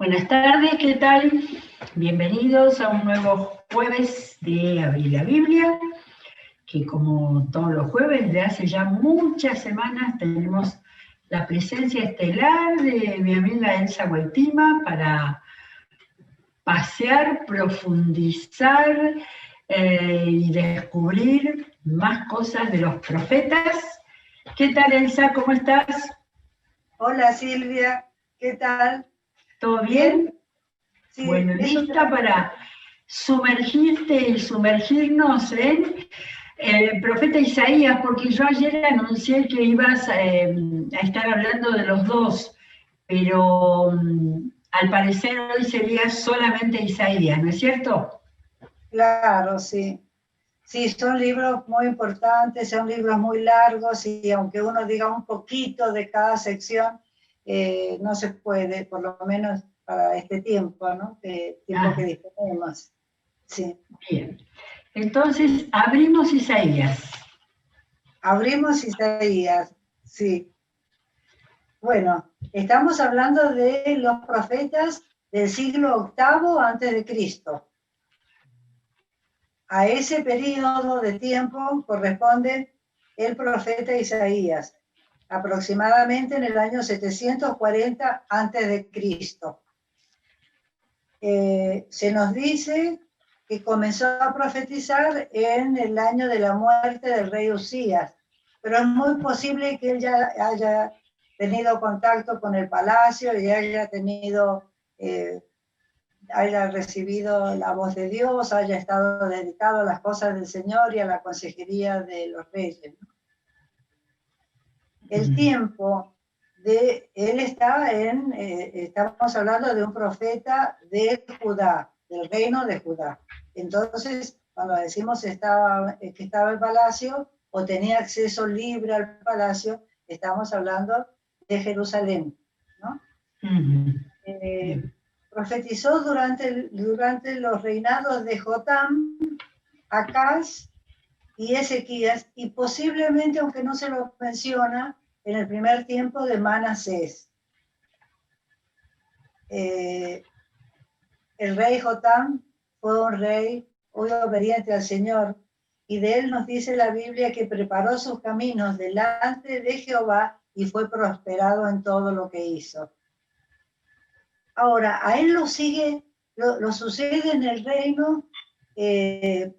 Buenas tardes, ¿qué tal? Bienvenidos a un nuevo jueves de Abrir la Biblia, que como todos los jueves, desde hace ya muchas semanas, tenemos la presencia estelar de mi amiga Elsa Guaitima para pasear, profundizar y descubrir más cosas de los profetas. ¿Qué tal, Elsa? ¿Cómo estás? Hola, Silvia. ¿Qué tal? ¿Todo bien? Sí, bueno, lista para sumergirte y sumergirnos en el profeta Isaías, porque yo ayer anuncié que ibas a estar hablando de los dos, pero al parecer hoy sería solamente Isaías, ¿no es cierto? Claro, sí. Sí, son libros muy importantes, son libros muy largos y aunque uno diga un poquito de cada sección, no se puede, por lo menos para este tiempo, ¿no? Tiempo que disponemos. Sí. Bien. Entonces, abrimos Isaías. Abrimos Isaías, sí. Bueno, estamos hablando de los profetas del siglo VIII antes de Cristo. A ese periodo de tiempo corresponde el profeta Isaías, aproximadamente en el año 740 a.C. Se nos dice que comenzó a profetizar en el año de la muerte del rey Usías, pero es muy posible que él ya haya tenido contacto con el palacio y haya recibido la voz de Dios, haya estado dedicado a las cosas del Señor y a la consejería de los reyes, ¿no? El tiempo de él estamos hablando de un profeta de Judá, del reino de Judá. Entonces, cuando decimos que estaba en palacio o tenía acceso libre al palacio, estamos hablando de Jerusalén, ¿no? Profetizó durante los reinados de Jotam, Acaz y Ezequías, y posiblemente, aunque no se lo menciona, en el primer tiempo de Manasés. El rey Jotam fue un rey muy obediente al Señor, y de él nos dice la Biblia que preparó sus caminos delante de Jehová y fue prosperado en todo lo que hizo. Ahora, a él lo sucede en el reino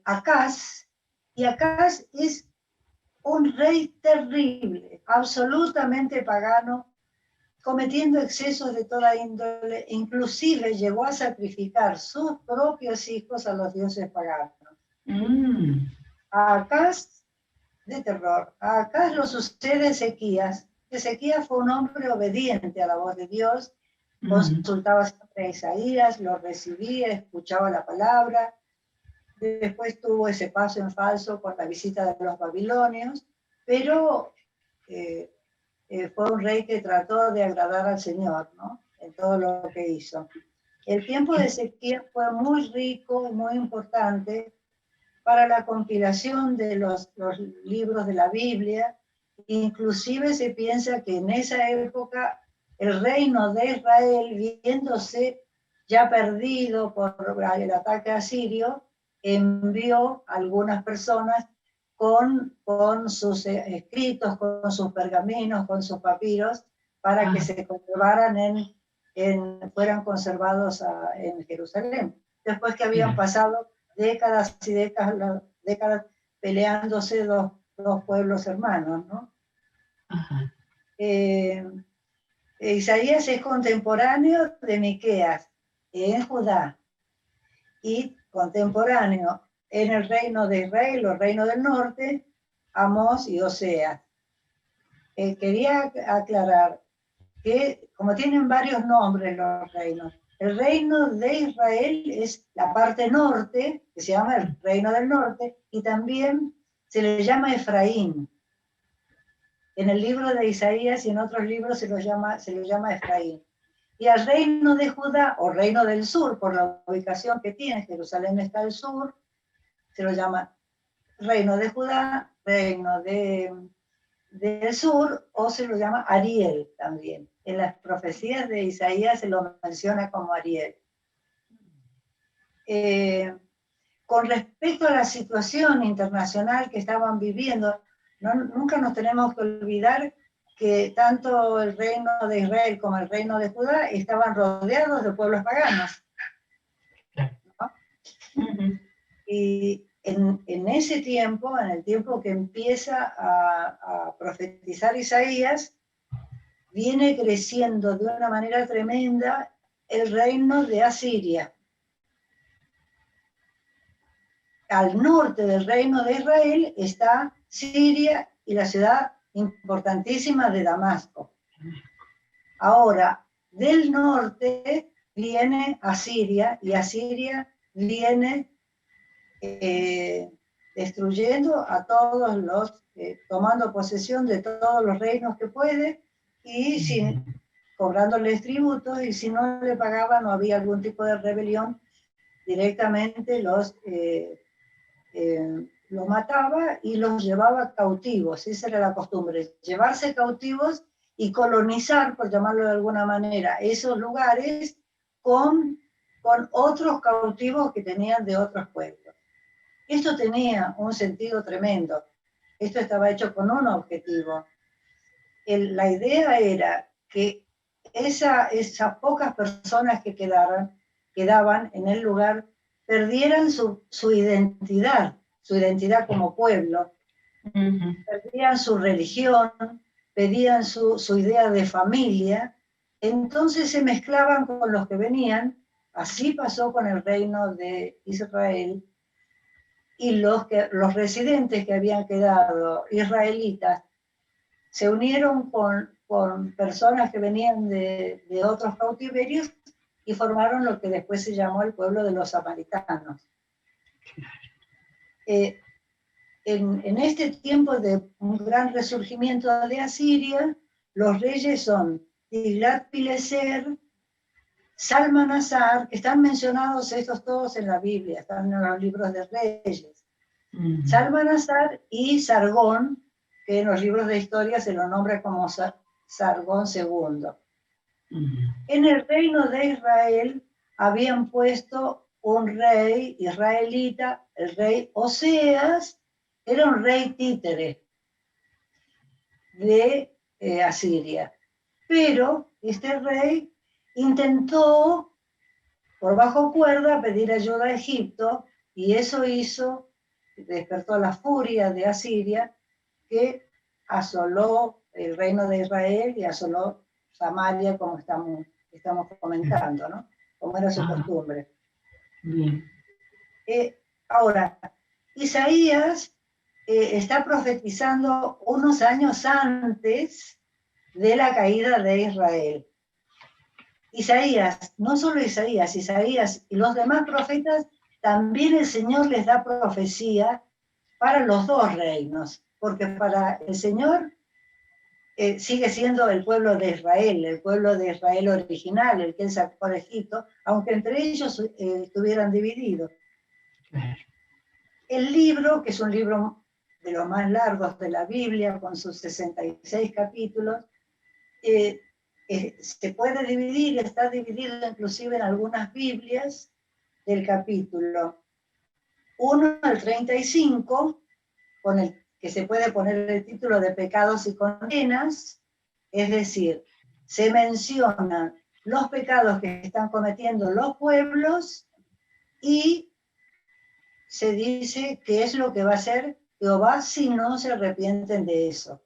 Acaz, y Acaz es un rey terrible, absolutamente pagano, cometiendo excesos de toda índole, inclusive llegó a sacrificar sus propios hijos a los dioses paganos. A Acaz, de terror, a Acaz lo sucede Ezequías. Ezequías fue un hombre obediente a la voz de Dios, consultaba siempre a Isaías, lo recibía, escuchaba la palabra. Después tuvo ese paso en falso con la visita de los babilonios, pero fue un rey que trató de agradar al Señor, ¿no? En todo lo que hizo. El tiempo de Ezequías fue muy rico y muy importante para la compilación de los libros de la Biblia. Inclusive se piensa que en esa época el reino de Israel, viéndose ya perdido por el ataque asirio, envió a algunas personas con sus escritos, con sus pergaminos, con sus papiros, para que se conservaran fueran conservados en Jerusalén. Después que habían pasado décadas y décadas peleándose dos pueblos hermanos, ¿no? Isaías es contemporáneo de Miqueas en Judá y contemporáneo en el reino de Israel o reino del norte, Amós y Oseas. Quería aclarar que como tienen varios nombres los reinos, el reino de Israel es la parte norte, que se llama el reino del norte, y también se le llama Efraín. En el libro de Isaías y en otros libros se lo llama Efraín. Y al reino de Judá, o reino del sur, por la ubicación que tiene, Jerusalén está al sur, se lo llama reino de Judá, reino de del sur, o se lo llama Ariel también. En las profecías de Isaías se lo menciona como Ariel. Con respecto a la situación internacional que estaban viviendo, nunca nos tenemos que olvidar que tanto el reino de Israel como el reino de Judá estaban rodeados de pueblos paganos, ¿no? Y en ese tiempo, en el tiempo que empieza a profetizar Isaías, viene creciendo de una manera tremenda el reino de Asiria. Al norte del reino de Israel está Siria y la ciudad importantísima de Damasco. Ahora, del norte viene Asiria, y Asiria viene destruyendo a todos los, tomando posesión de todos los reinos que puede, y cobrándoles tributos, y si no le pagaban o había algún tipo de rebelión, directamente los mataba y los llevaba cautivos. Esa era la costumbre, llevarse cautivos y colonizar, por llamarlo de alguna manera, esos lugares con otros cautivos que tenían de otros pueblos. Esto tenía un sentido tremendo. Esto estaba hecho con un objetivo. La idea era que esas pocas personas que quedaban en el lugar perdieran su identidad como pueblo, perdían su religión, perdían su idea de familia, entonces se mezclaban con los que venían. Así pasó con el reino de Israel, y los residentes que habían quedado israelitas se unieron con personas que venían de otros cautiverios y formaron lo que después se llamó el pueblo de los samaritanos. En este tiempo de un gran resurgimiento de Asiria, los reyes son Tiglat-Pileser, Salmanasar, que están mencionados estos todos en la Biblia, están en los libros de Reyes. Salmanasar y Sargón, que en los libros de historia se lo nombra como Sargón II. En el reino de Israel habían puesto un rey israelita, el rey Oseas, era un rey títere de Asiria. Pero este rey intentó, por bajo cuerda, pedir ayuda a Egipto, y eso despertó la furia de Asiria, que asoló el reino de Israel y asoló Samaria, como estamos comentando, ¿no? Como era su costumbre. Bien. Ahora, Isaías está profetizando unos años antes de la caída de Israel. Isaías, no solo Isaías y los demás profetas, también el Señor les da profecía para los dos reinos, porque para el Señor sigue siendo el pueblo de Israel original, el que él sacó de Egipto, aunque entre ellos estuvieran divididos. El libro, que es un libro de los más largos de la Biblia, con sus 66 capítulos, se puede dividir, está dividido inclusive en algunas Biblias, del capítulo 1 al 35, con el que se puede poner el título de Pecados y Condenas, es decir, se mencionan los pecados que están cometiendo los pueblos y se dice qué es lo que va a hacer Jehová si no se arrepienten de eso.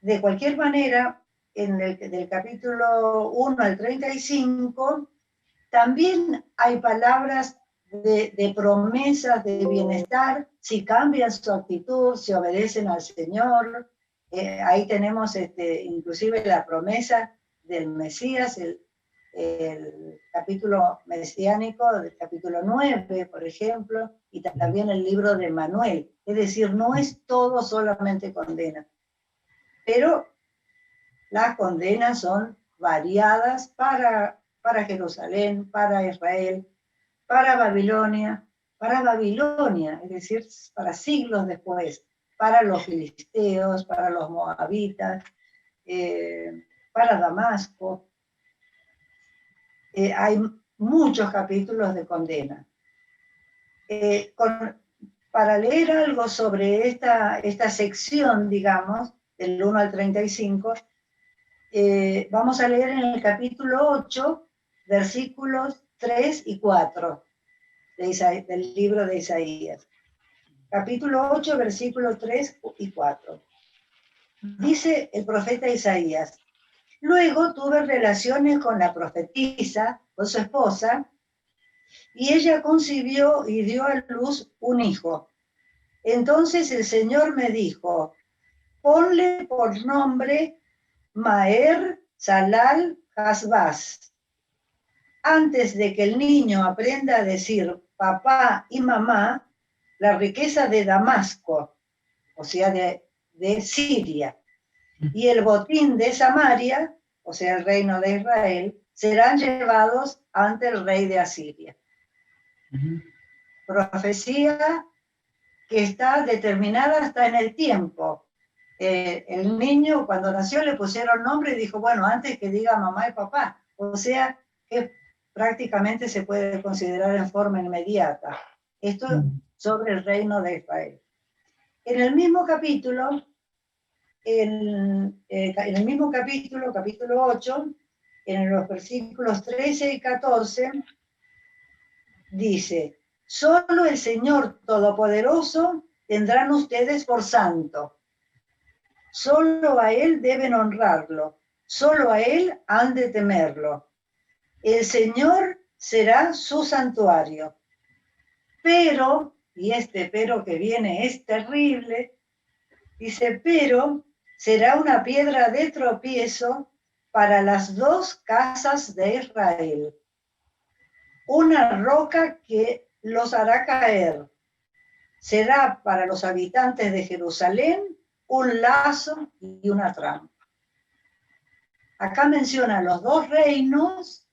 De cualquier manera, del capítulo 1 al 35, también hay palabras de promesas de bienestar si cambian su actitud, si obedecen al Señor. Ahí tenemos inclusive la promesa del Mesías, el capítulo mesiánico del capítulo 9, por ejemplo, y también el libro de Manuel. Es decir, no es todo solamente condena, pero las condenas son variadas para Jerusalén, para Israel, para Babilonia, es decir, para siglos después. para los filisteos, para los moabitas, para Damasco. Hay muchos capítulos de condena. Para leer algo sobre esta sección, digamos, del 1 al 35, vamos a leer en el capítulo 8, versículos 3 y 4 del libro de Isaías. Capítulo 8, versículos 3 y 4. Dice el profeta Isaías: luego tuve relaciones con la profetisa, con su esposa, y ella concibió y dio a luz un hijo. Entonces el Señor me dijo: ponle por nombre Maher Salal Hasbaz. Antes de que el niño aprenda a decir papá y mamá, la riqueza de Damasco, o sea, de Siria, y el botín de Samaria, o sea, el reino de Israel, serán llevados ante el rey de Asiria. Profecía que está determinada hasta en el tiempo. El niño, cuando nació, le pusieron nombre y dijo, bueno, antes que diga mamá y papá. O sea, que prácticamente se puede considerar en forma inmediata. Esto sobre el reino de Israel. En el mismo capítulo, capítulo 8, en los versículos 13 y 14, dice: solo el Señor Todopoderoso tendrán ustedes por santo. Solo a Él deben honrarlo. Solo a Él han de temerlo. El Señor será su santuario. Pero, y este pero que viene es terrible, dice, pero será una piedra de tropiezo para las dos casas de Israel. Una roca que los hará caer. Será para los habitantes de Jerusalén un lazo y una trampa. Acá menciona los dos reinos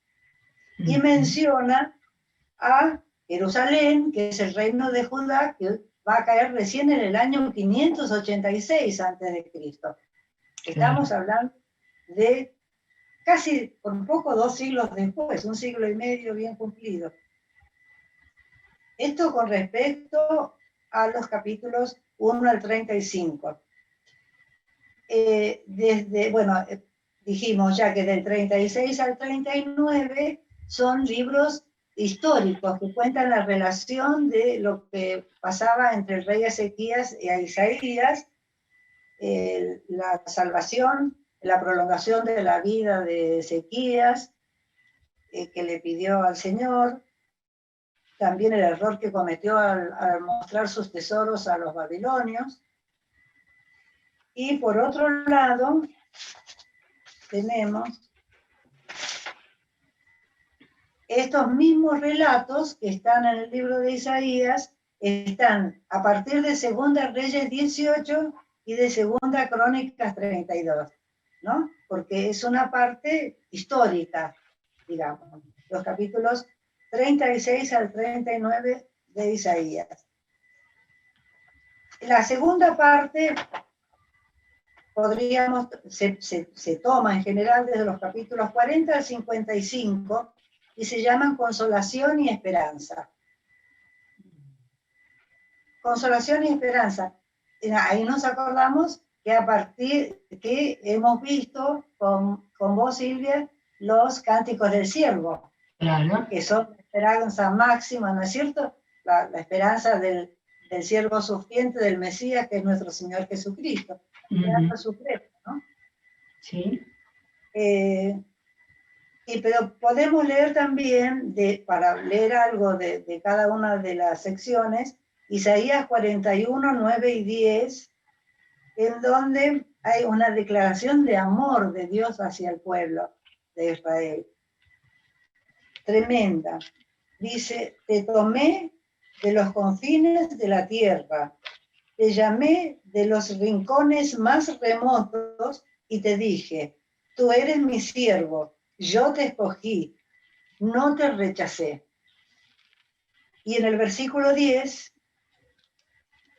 y menciona a Jerusalén, que es el reino de Judá, que va a caer recién en el año 586 a.C. Estamos hablando de casi, por poco, 2 siglos después, 1 siglo y medio bien cumplido. Esto con respecto a los capítulos 1 al 35. Dijimos ya que del 36 al 39 son libros históricos que cuentan la relación de lo que pasaba entre el rey Ezequías y a Isaías, la salvación, la prolongación de la vida de Ezequías, que le pidió al Señor, también el error que cometió al mostrar sus tesoros a los babilonios. Y por otro lado, tenemos estos mismos relatos que están en el libro de Isaías, están a partir de Segunda Reyes 18 y de Segunda Crónicas 32, ¿no? Porque es una parte histórica, digamos, los capítulos 36 al 39 de Isaías. La segunda parte se toma en general desde los capítulos 40 al 55 y se llaman Consolación y Esperanza. Consolación y Esperanza. Ahí nos acordamos que a partir que hemos visto con vos, Silvia, los cánticos del siervo, claro, que son la esperanza máxima, ¿no es cierto? La esperanza del siervo sufriente del Mesías, que es nuestro Señor Jesucristo. Esperanza suprema, ¿no? Sí. Pero podemos leer también, para leer algo de cada una de las secciones, Isaías 41, 9 y 10, en donde hay una declaración de amor de Dios hacia el pueblo de Israel. Tremenda. Dice, te tomé de los confines de la tierra, te llamé de los rincones más remotos y te dije, tú eres mi siervo, yo te escogí, no te rechacé. Y en el versículo 10,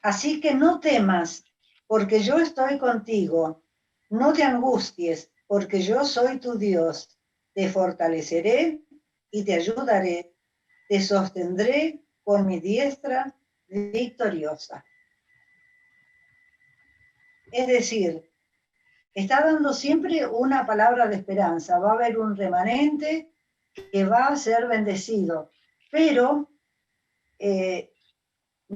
así que no temas, porque yo estoy contigo. No te angusties, porque yo soy tu Dios. Te fortaleceré y te ayudaré. Te sostendré con mi diestra victoriosa. Es decir, está dando siempre una palabra de esperanza. Va a haber un remanente que va a ser bendecido, pero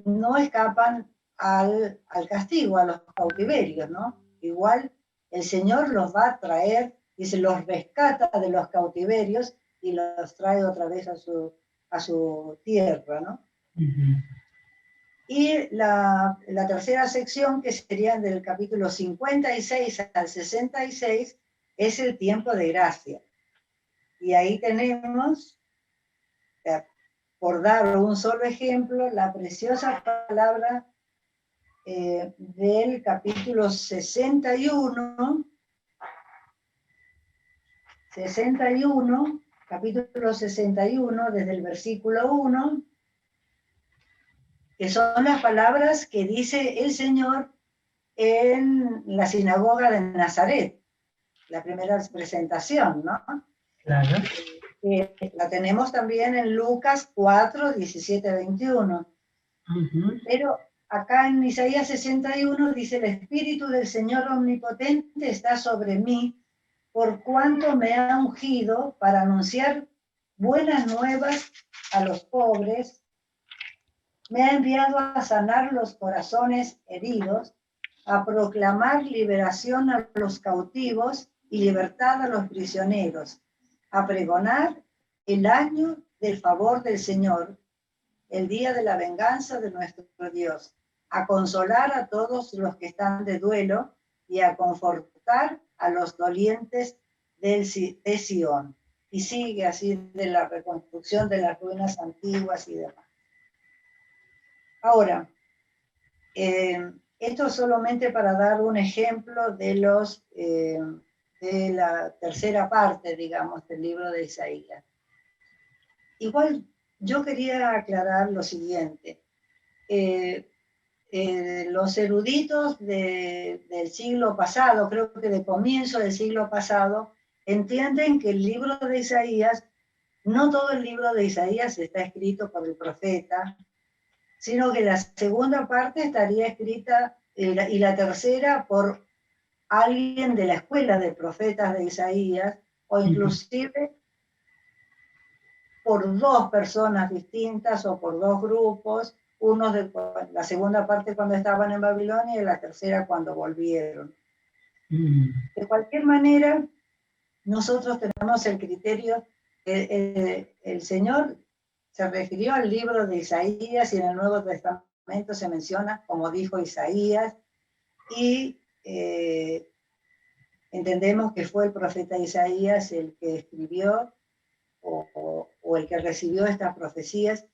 no escapan al castigo, a los cautiverios, ¿no? Igual el Señor los va a traer y se los rescata de los cautiverios y los trae otra vez a su tierra, ¿no? Ujú. Y la tercera sección, que sería del capítulo 56 al 66, es el tiempo de gracia. Y ahí tenemos, por dar un solo ejemplo, la preciosa palabra del capítulo 61, capítulo 61, desde el versículo 1, que son las palabras que dice el Señor en la sinagoga de Nazaret, la primera presentación, ¿no? Claro. La tenemos también en Lucas 4, 17, 21. Ujú. Pero acá en Isaías 61 dice: el Espíritu del Señor Omnipotente está sobre mí, por cuanto me ha ungido para anunciar buenas nuevas a los pobres, me ha enviado a sanar los corazones heridos, a proclamar liberación a los cautivos y libertad a los prisioneros, a pregonar el año del favor del Señor, el día de la venganza de nuestro Dios, a consolar a todos los que están de duelo y a confortar a los dolientes de Sión. Y sigue así de la reconstrucción de las ruinas antiguas y demás. Ahora, esto solamente para dar un ejemplo de la tercera parte, digamos, del libro de Isaías. Igual yo quería aclarar lo siguiente. Los eruditos del siglo pasado, creo que de comienzo del siglo pasado, entienden que el libro de Isaías, no todo el libro de Isaías está escrito por el profeta, sino que la segunda parte estaría escrita y la tercera por alguien de la escuela de profetas de Isaías, o inclusive por dos personas distintas o por dos grupos, unos de la segunda parte cuando estaban en Babilonia y la tercera cuando volvieron. De cualquier manera, nosotros tenemos el criterio que el Señor se refirió al libro de Isaías y en el Nuevo Testamento se menciona como dijo Isaías, y entendemos que fue el profeta Isaías el que escribió o el que recibió estas profecías.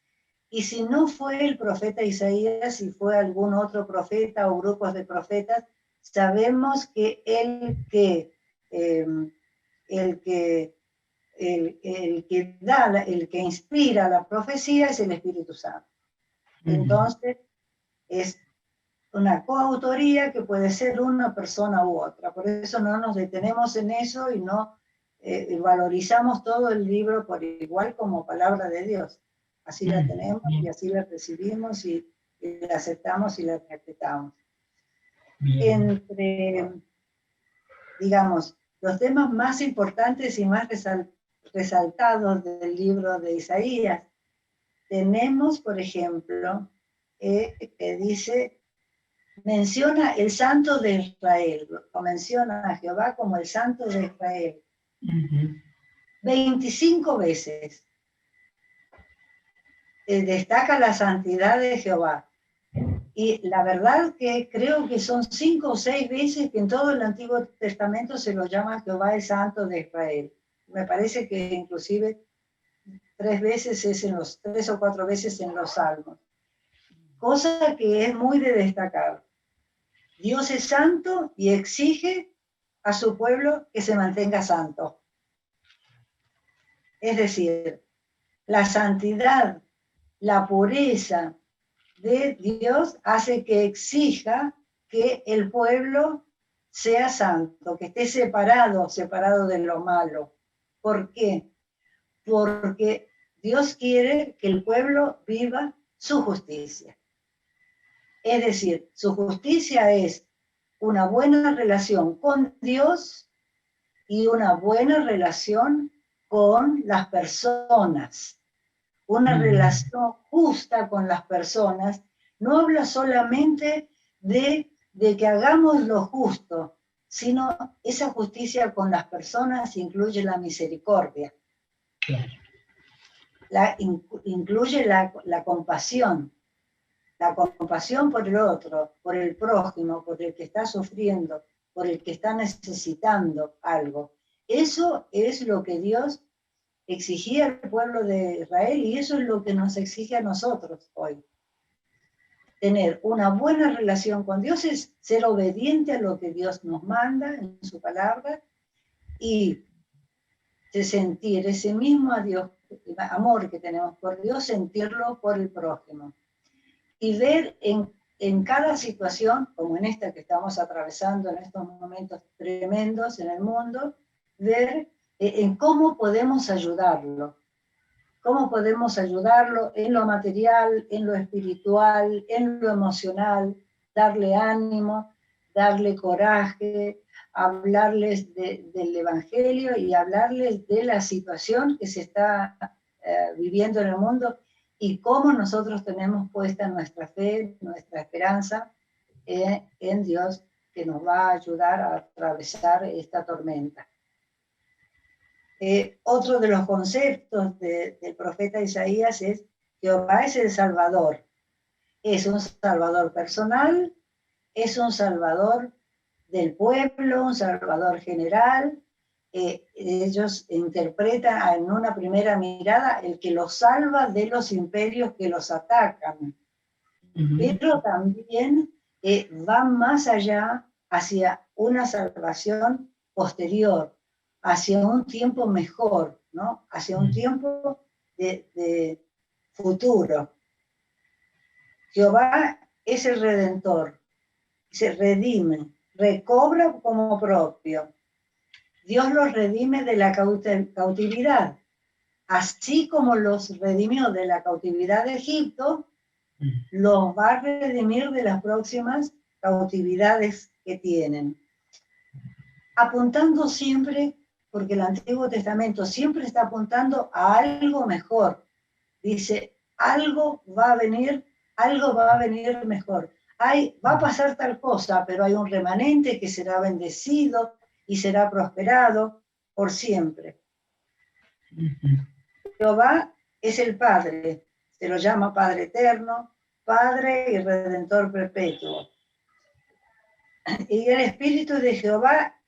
Y si no fue el profeta Isaías, si fue algún otro profeta o grupos de profetas, sabemos que el que inspira la profecía es el Espíritu Santo. Entonces, es una coautoría que puede ser una persona u otra. Por eso no nos detenemos en eso y no valorizamos todo el libro por igual como palabra de Dios. Así la tenemos y así la recibimos y la aceptamos y la respetamos. Entre, digamos, los temas más importantes y más resaltados del libro de Isaías, tenemos, por ejemplo, que dice, menciona el Santo de Israel, o menciona a Jehová como el Santo de Israel. 25 veces destaca la santidad de Jehová. Y la verdad que creo que son 5 o 6 veces que en todo el Antiguo Testamento se lo llama Jehová el Santo de Israel. Me parece que inclusive 3 o 4 veces en los Salmos. Cosa que es muy de destacar. Dios es santo y exige a su pueblo que se mantenga santo. Es decir, la santidad, la pureza de Dios hace que exija que el pueblo sea santo, que esté separado de lo malo. ¿Por qué? Porque Dios quiere que el pueblo viva su justicia. Es decir, su justicia es una buena relación con Dios y una buena relación con las personas. Una relación justa con las personas no habla solamente de que hagamos lo justo, sino esa justicia con las personas incluye la misericordia. Incluye la compasión por el otro, por el prójimo, por el que está sufriendo, por el que está necesitando algo. Eso es lo que Dios exigía al pueblo de Israel y eso es lo que nos exige a nosotros hoy. Tener una buena relación con Dios es ser obediente a lo que Dios nos manda en su palabra y de sentir ese mismo amor que tenemos por Dios, sentirlo por el prójimo. Y ver en cada situación, como en esta que estamos atravesando en estos momentos tremendos en el mundo, ver en cómo podemos ayudarlo. Cómo podemos ayudarlo en lo material, en lo espiritual, en lo emocional, darle ánimo, darle coraje, hablarles del Evangelio y hablarles de la situación que se está viviendo en el mundo y cómo nosotros tenemos puesta nuestra fe, nuestra esperanza en Dios, que nos va a ayudar a atravesar esta tormenta. Otro de los conceptos del profeta Isaías es: Jehová es el Salvador. Es un Salvador personal, es un Salvador del pueblo, un Salvador general. Ellos interpretan en una primera mirada el que los salva de los imperios que los atacan. Pero también va más allá hacia una salvación posterior, hacia un tiempo mejor, ¿no? Hacia un tiempo de futuro. Jehová es el Redentor, se redime, recobra como propio. Dios los redime de la cautividad, así como los redimió de la cautividad de Egipto, los va a redimir de las próximas cautividades que tienen. Apuntando siempre, porque el Antiguo Testamento siempre está apuntando a algo mejor. Dice, algo va a venir mejor. Va a pasar tal cosa, pero hay un remanente que será bendecido y será prosperado por siempre. Jehová es el Padre, se lo llama Padre Eterno, Padre y Redentor Perpetuo. Y el Espíritu de Jehová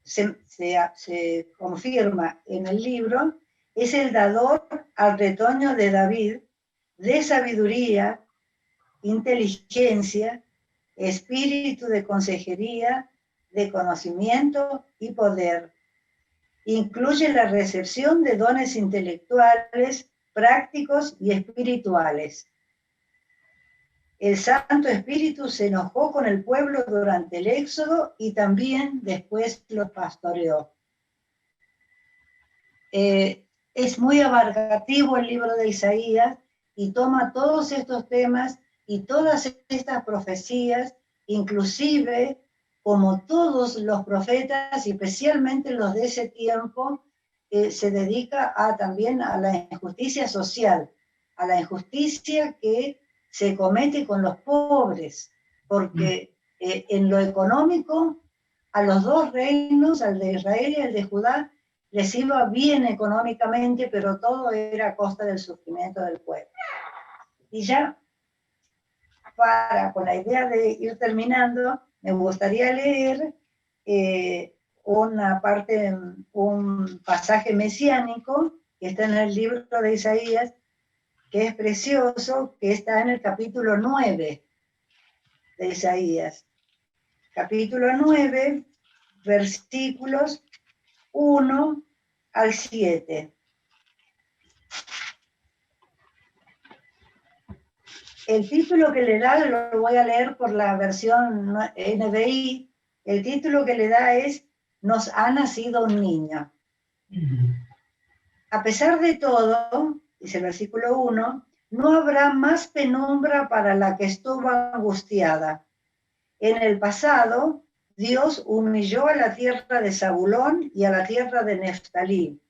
se confirma en el libro, es el dador al retoño de David de sabiduría, inteligencia, espíritu de consejería, de conocimiento y poder. Incluye la recepción de dones intelectuales, prácticos y espirituales. El Santo Espíritu se enojó con el pueblo durante el Éxodo y también después lo pastoreó. Es muy abarcativo el libro de Isaías y toma todos estos temas y todas estas profecías, inclusive como todos los profetas, y especialmente los de ese tiempo, se dedica también a la injusticia social, a la injusticia que se comete con los pobres, porque en lo económico, a los dos reinos, al de Israel y al de Judá, les iba bien económicamente, pero todo era a costa del sufrimiento del pueblo. Y ya, con la idea de ir terminando, me gustaría leer un pasaje mesiánico que está en el libro de Isaías, que es precioso, que está en el capítulo 9 de Isaías. Capítulo 9, versículos 1 al 7. El título que le da, lo voy a leer por la versión NBI, el título que le da es Nos ha nacido un niño. A pesar de todo, dice el versículo 1, no habrá más penumbra para la que estuvo angustiada. En el pasado, Dios humilló a la tierra de Zabulón y a la tierra de Neftalí,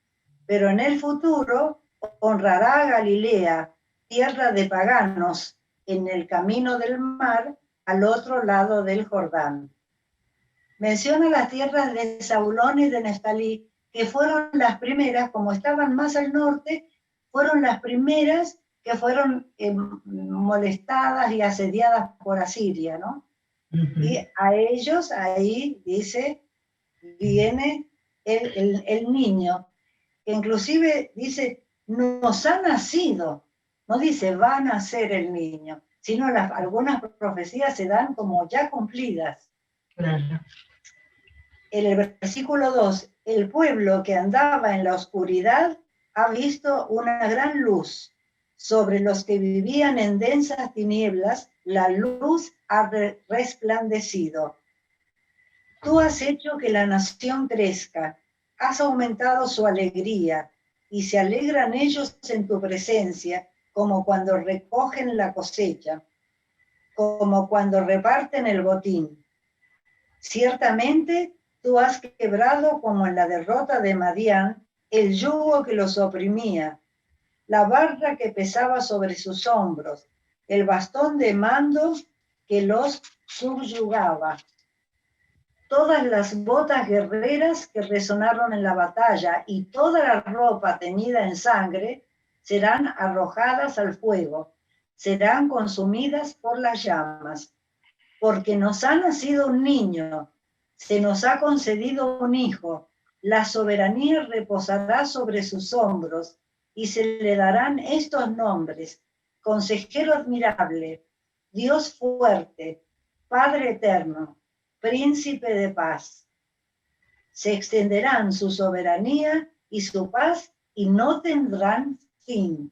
pero en el futuro honrará a Galilea, tierra de paganos, en el camino del mar, al otro lado del Jordán. Menciona las tierras de Zabulón y de Neftalí, que fueron las primeras, como estaban más al norte, fueron las primeras que fueron molestadas y asediadas por Asiria, ¿no? Y a ellos ahí, dice, viene el niño, que inclusive dice, nos ha nacido, no dice va a nacer el niño, sino algunas profecías se dan como ya cumplidas. Claro. En el versículo 2, el pueblo que andaba en la oscuridad ha visto una gran luz. Sobre los que vivían en densas tinieblas, la luz ha resplandecido. Tú has hecho que la nación crezca, has aumentado su alegría, y se alegran ellos en tu presencia, como cuando recogen la cosecha, como cuando reparten el botín. Ciertamente, tú has quebrado, como en la derrota de Madián, el yugo que los oprimía, la barra que pesaba sobre sus hombros, el bastón de mando que los subyugaba. Todas las botas guerreras que resonaron en la batalla y toda la ropa teñida en sangre serán arrojadas al fuego, serán consumidas por las llamas. Porque nos ha nacido un niño, se nos ha concedido un hijo, la soberanía reposará sobre sus hombros y se le darán estos nombres: Consejero admirable, Dios fuerte, Padre eterno, Príncipe de paz. Se extenderán su soberanía y su paz y no tendrán fin.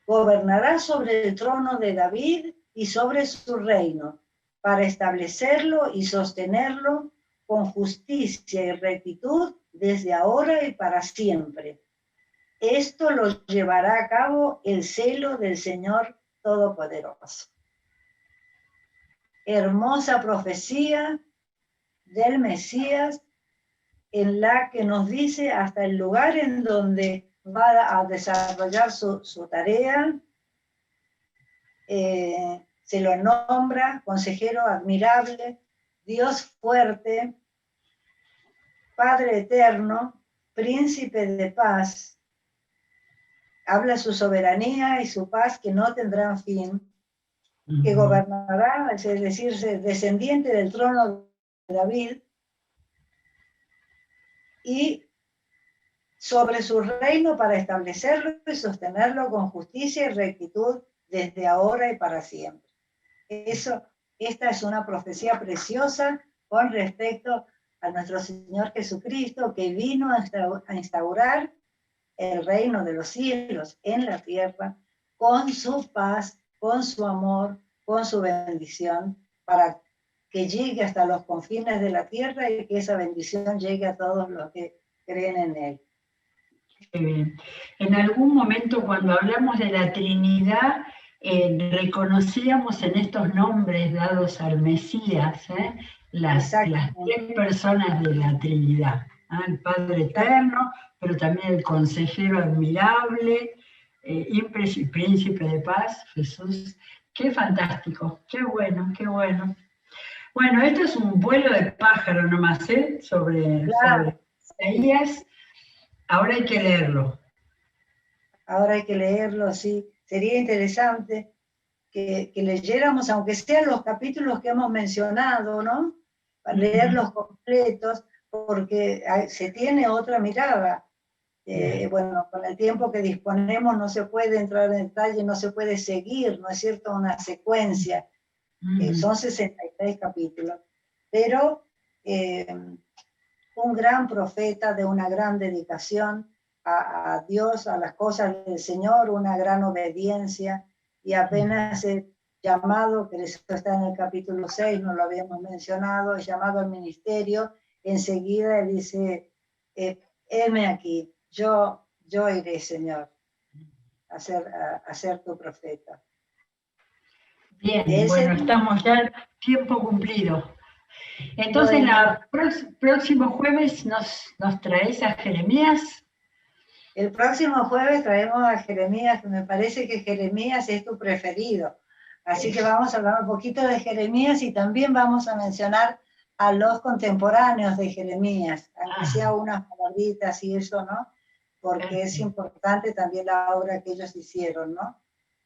Gobernará sobre el trono de David y sobre su reino, para establecerlo y sostenerlo con justicia y rectitud desde ahora y para siempre. Esto lo llevará a cabo el celo del Señor Todopoderoso. Hermosa profecía del Mesías, en la que nos dice hasta el lugar en donde va a desarrollar su tarea. Se lo nombra consejero admirable, Dios fuerte, Padre eterno, príncipe de paz. Habla su soberanía y su paz que no tendrán fin, que gobernará, es decir, descendiente del trono de David, y sobre su reino para establecerlo y sostenerlo con justicia y rectitud desde ahora y para siempre. Esta es una profecía preciosa con respecto a nuestro Señor Jesucristo, que vino a instaurar el reino de los cielos en la tierra, con su paz, con su amor, con su bendición, para que llegue hasta los confines de la tierra y que esa bendición llegue a todos los que creen en él. En algún momento, cuando hablamos de la Trinidad, reconocíamos en estos nombres dados al Mesías las 3 personas de la Trinidad, el Padre eterno, pero también el consejero admirable, príncipe de paz, Jesús. Qué fantástico, qué bueno, qué bueno. Bueno, esto es un vuelo de pájaro nomás, sobre Isaías. Ahora hay que leerlo. Ahora hay que leerlo, sí. Sería interesante que leyéramos, aunque sean los capítulos que hemos mencionado, ¿no? Para leerlos completos, porque se tiene otra mirada. Bueno, con el tiempo que disponemos no se puede entrar en detalle, no se puede seguir, ¿no es cierto?, una secuencia. Son 66 capítulos. Pero un gran profeta de una gran dedicación a Dios, a las cosas del Señor, una gran obediencia, y apenas el llamado, que eso está en el capítulo 6, no lo habíamos mencionado, el llamado al ministerio, enseguida él dice, heme aquí, yo iré, Señor, a ser tu profeta. Bien, bueno, estamos ya en tiempo cumplido. Entonces, Bueno, el próximo jueves nos traes a Jeremías. El próximo jueves traemos a Jeremías, que me parece que Jeremías es tu preferido. Así que vamos a hablar un poquito de Jeremías y también vamos a mencionar a los contemporáneos de Jeremías, aunque sea unas palabritas y eso, ¿no? Porque es importante también la obra que ellos hicieron, ¿no?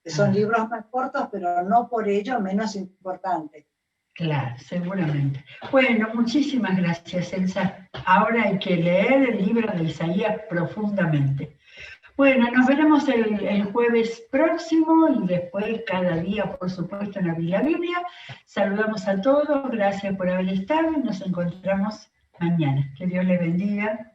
Que son libros más cortos, pero no por ello menos importantes. Claro, seguramente. Bueno, muchísimas gracias, Elsa. Ahora hay que leer el libro de Isaías profundamente. Bueno, nos veremos el jueves próximo y después cada día, por supuesto, en Abrir la Biblia. Saludamos a todos, gracias por haber estado y nos encontramos mañana. Que Dios les bendiga.